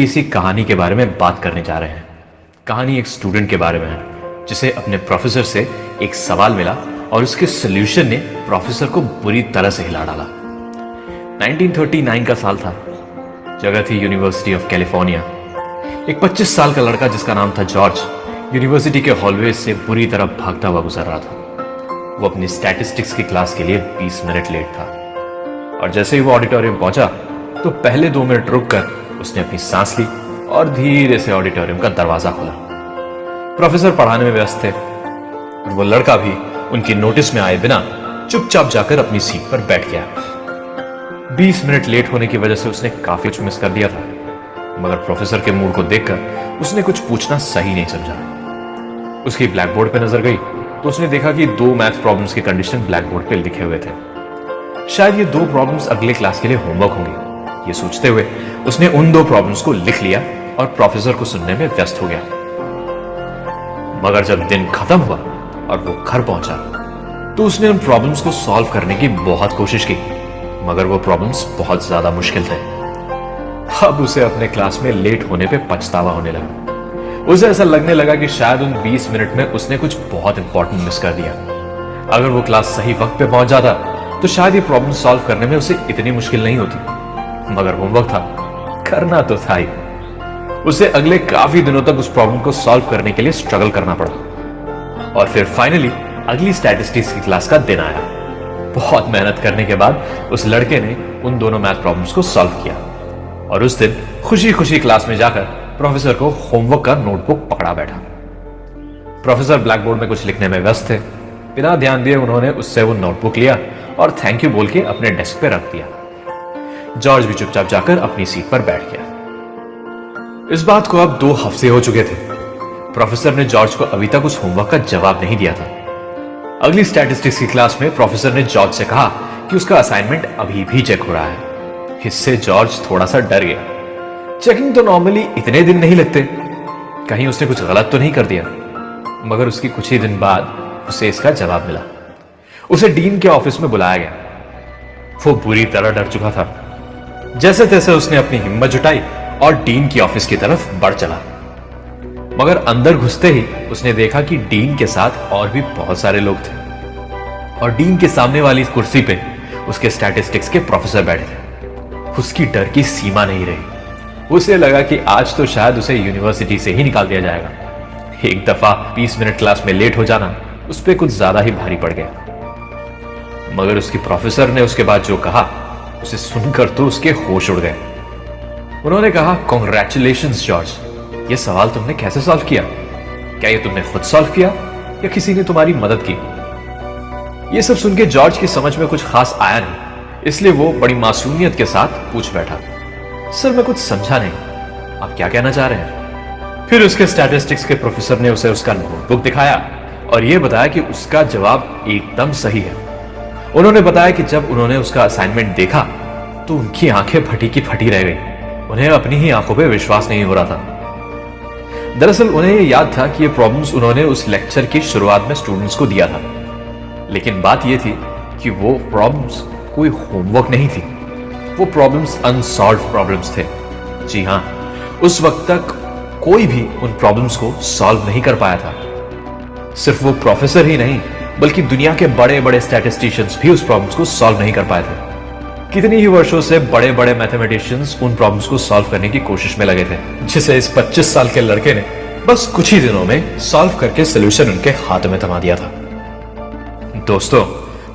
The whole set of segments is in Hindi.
छोटी सी कहानी के बारे में बात करने जा रहे हैं। कहानी एक स्टूडेंट के बारे में है जिसे अपने प्रोफेसर से एक सवाल मिला और उसके सॉल्यूशन ने प्रोफेसर को बुरी तरह से हिला डाला। 1939 का साल था। जगह थी यूनिवर्सिटी ऑफ कैलिफोर्निया। एक 25 साल का लड़का जिसका नाम था जॉर्ज यूनिवर्सिटी के हॉलवे से बुरी तरह भागता हुआ गुजर रहा था। वो अपनी स्टैटिस्टिक्स की क्लास के लिए 20 मिनट लेट था और जैसे ही वो ऑडिटोरियम पहुंचा तो पहले 2 मिनट रुककर उसने अपनी सांस ली और धीरे से ऑडिटोरियम का दरवाजा खोला। प्रोफेसर पढ़ाने में व्यस्त थे और वो लड़का भी उनकी नोटिस में आए बिना चुपचाप जाकर अपनी सीट पर बैठ गया। 20 मिनट लेट होने की वजह से उसने काफी कुछ मिस कर दिया था, मगर प्रोफेसर के मूड को देखकर उसने कुछ पूछना सही नहीं समझा। उसकी ब्लैक बोर्ड पर नजर गई तो उसने देखा कि 2 मैथ प्रॉब्लम्स के कंडीशन ब्लैक बोर्ड पर लिखे हुए थे। शायद ये 2 प्रॉब्लम्स अगले क्लास के लिए होमवर्क होंगे। ये सोचते हुए उसने उन 2 प्रॉब्लम्स को लिख लिया और प्रोफेसर को सुनने में व्यस्त हो गया। मगर जब दिन खत्म हुआ और वो घर पहुंचा तो उसने उन प्रॉब्लम्स को सॉल्व करने की बहुत कोशिश की, मगर वो प्रॉब्लम्स बहुत ज्यादा मुश्किल थे। अब उसे अपने क्लास में लेट होने पे पछतावा होने लगा। उसे ऐसा लगने लगा कि शायद उन 20 मिनट में उसने कुछ बहुत इंपॉर्टेंट मिस कर दिया। अगर वो क्लास सही वक्त पे पहुंच जाता तो शायद ये प्रॉब्लम सॉल्व करने में उसे इतनी मुश्किल नहीं होती, मगर होमवर्क था, करना तो था ही। उसे अगले काफी दिनों तक उस प्रॉब्लम को सॉल्व करने के लिए स्ट्रगल करना पड़ा और फिर फाइनली अगली स्टैटिस्टिक्स की क्लास का दिन आया। बहुत मेहनत करने के बाद उस लड़के ने उन दोनों मैथ प्रॉब्लम्स को सॉल्व किया और उस दिन खुशी खुशी क्लास में जाकर प्रोफेसर को होमवर्क का नोटबुक पकड़ा बैठा। प्रोफेसर ब्लैक बोर्ड में कुछ लिखने में व्यस्त थे। बिना ध्यान दिए उन्होंने उससे वो नोटबुक लिया और थैंक यू बोल के अपने डेस्क पे रख दिया। जॉर्ज भी चुपचाप जाकर अपनी सीट पर बैठ गया। इस बात को अब 2 हफ्ते हो चुके थे। प्रोफेसर ने जॉर्ज को अभी तक उस होमवर्क का जवाब नहीं दिया था। अगली स्टैटिस्टिक्स की क्लास में प्रोफेसर ने जॉर्ज से कहा कि उसका असाइनमेंट अभी भी चेक हो रहा है। इससे जॉर्ज थोड़ा सा डर गया। चेकिंग तो नॉर्मली इतने दिन नहीं लगते, कहीं उसने कुछ गलत तो नहीं कर दिया। मगर उसकी कुछ ही दिन बाद उसे इसका जवाब मिला। उसे डीन के ऑफिस में बुलाया गया। वो बुरी तरह डर चुका था। जैसे तैसे उसने अपनी हिम्मत जुटाई और डीन की ऑफिस की तरफ बढ़ चला। मगर अंदर घुसते ही उसने देखा कि डीन के साथ और भी बहुत सारे लोग थे और डीन के सामने वाली कुर्सी पे उसके स्टैटिस्टिक्स के प्रोफेसर बैठे थे। उसकी डर की सीमा नहीं रही। उसे लगा कि आज तो शायद उसे यूनिवर्सिटी से ही निकाल दिया जाएगा। एक दफा 20 मिनट क्लास में लेट हो जाना उस पर कुछ ज्यादा ही भारी पड़ गया। मगर उसके प्रोफेसर ने उसके बाद जो कहा उसे सुनकर तो उसके होश उड़ गए। उन्होंने कहा, कांग्रेचुलेशंस जॉर्ज, ये सवाल तुमने कैसे सॉल्व किया? क्या ये तुमने खुद सॉल्व किया या किसी ने तुम्हारी मदद की? ये सब सुन के जॉर्ज की समझ में कुछ खास आया नहीं, इसलिए वो बड़ी मासूमियत के साथ पूछ बैठा, सर मैं कुछ समझा नहीं, आप क्या कहना चाह रहे हैं? फिर उसके स्टैटिस्टिक्स के प्रोफेसर ने उसे उसका नोटबुक दिखाया और यह बताया कि उसका जवाब एकदम सही है। उन्होंने बताया कि जब उन्होंने उसका असाइनमेंट देखा तो उनकी आंखें फटी की फटी रह गई। उन्हें अपनी ही आंखों पे विश्वास नहीं हो रहा था। दरअसल उन्हें यह याद था कि ये प्रॉब्लम्स उन्होंने उस लेक्चर की शुरुआत में स्टूडेंट्स को दिया था, लेकिन बात यह थी कि वो प्रॉब्लम्स कोई होमवर्क नहीं थी। वो प्रॉब्लम्स अनसॉल्व्ड प्रॉब्लम्स थे। जी हां, उस वक्त तक कोई भी उन प्रॉब्लम्स को सॉल्व नहीं कर पाया था। सिर्फ वो प्रोफेसर ही नहीं बल्कि दुनिया के बड़े बड़े स्टैटिस्टिशियंस भी उस प्रॉब्लम्स को सॉल्व नहीं कर पाए थे। कितनी ही वर्षों से बड़े बड़े मैथमेटिशियंस उन प्रॉब्लम्स को सॉल्व करने की कोशिश में लगे थे, जिसे इस 25 साल के लड़के ने बस कुछ ही दिनों में सॉल्व करके सोल्यूशन उनके हाथ में थमा दिया था। दोस्तों,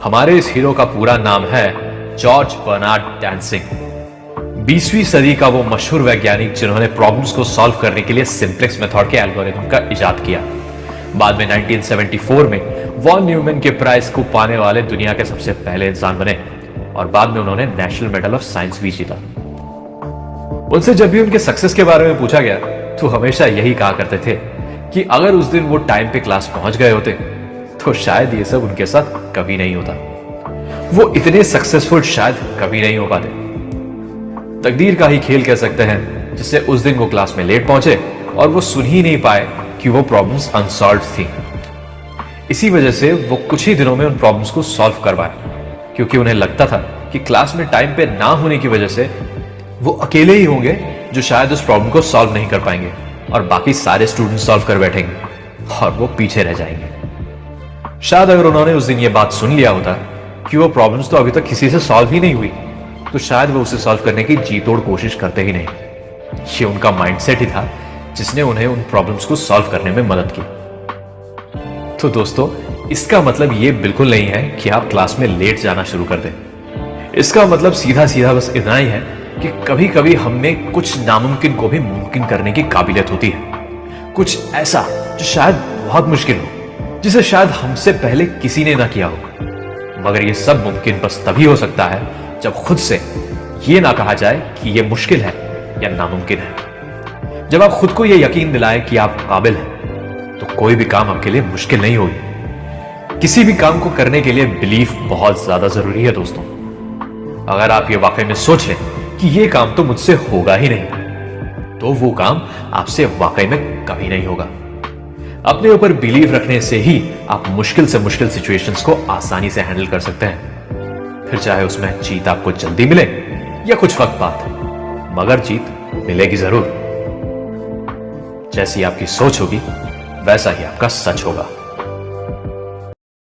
हमारे इस हीरो का पूरा नाम है जॉर्ज बर्नार्ड डैनसिंग। 20वीं सदी का वो मशहूर वैज्ञानिक जिन्होंने प्रॉब्लम्स को सॉल्व करने के लिए सिंप्लेक्स मेथड के एल्गोरिथम का इजाद किया। बाद में 1974 में वॉन न्यूमैन के प्राइज को पाने वाले दुनिया के सबसे पहले इंसान बने और बाद में उन्होंने नेशनल मेडल ऑफ साइंस भी जीता। उनसे जब भी उनके सक्सेस के बारे में पूछा गया तो हमेशा यही कहा करते थे कि अगर उस दिन वो टाइम पे क्लास पहुंच गए होते तो शायद ये सब उनके साथ कभी नहीं होता। वो इतने सक्सेसफुल शायद कभी नहीं हो पाते। तकदीर का ही खेल कह सकते हैं, जिससे उस दिन वो क्लास में लेट पहुंचे और वो सुन ही नहीं पाए कि वो प्रॉब्लम्स अनसॉल्व्ड थी। इसी वजह से वो कुछ ही दिनों में उन प्रॉब्लम्स को सॉल्व कर पाए, क्योंकि उन्हें लगता था कि क्लास में टाइम पे ना होने की वजह से वो अकेले ही होंगे जो शायद उस प्रॉब्लम को सॉल्व नहीं कर पाएंगे और बाकी सारे स्टूडेंट सॉल्व कर बैठेंगे और वो पीछे रह जाएंगे। शायद अगर उन्होंने उस दिन ये बात सुन लिया होता कि वो प्रॉब्लम्स तो अभी तक किसी से सॉल्व ही नहीं हुई, तो शायद वो उसे सॉल्व करने की जी तोड़ कोशिश करते ही नहीं। ये उनका माइंडसेट ही था जिसने उन्हें उन प्रॉब्लम्स को सॉल्व करने में मदद की। तो दोस्तों, इसका मतलब ये बिल्कुल नहीं है कि आप क्लास में लेट जाना शुरू कर दें। इसका मतलब सीधा सीधा बस इतना ही है कि कभी कभी हम में कुछ नामुमकिन को भी मुमकिन करने की काबिलियत होती है। कुछ ऐसा जो शायद बहुत मुश्किल हो, जिसे शायद हमसे पहले किसी ने ना किया हो। मगर ये सब मुमकिन बस तभी हो सकता है जब खुद से ये ना कहा जाए कि ये मुश्किल है या नामुमकिन है। जब आप खुद को ये यकीन दिलाएं कि आप काबिल हैं, तो कोई भी काम आपके लिए मुश्किल नहीं होगी। किसी भी काम को करने के लिए बिलीफ बहुत ज्यादा जरूरी है दोस्तों। अगर आप ये वाकई में सोच लें कि ये काम तो मुझसे होगा ही नहीं, तो वो काम आपसे वाकई में कभी नहीं होगा। अपने ऊपर बिलीव रखने से ही आप मुश्किल से मुश्किल सिचुएशंस को आसानी से हैंडल कर सकते हैं। फिर चाहे उसमें जीत आपको जल्दी मिले या कुछ वक्त बाद, मगर जीत मिलेगी जरूर। जैसी आपकी सोच होगी वैसा ही आपका सच होगा।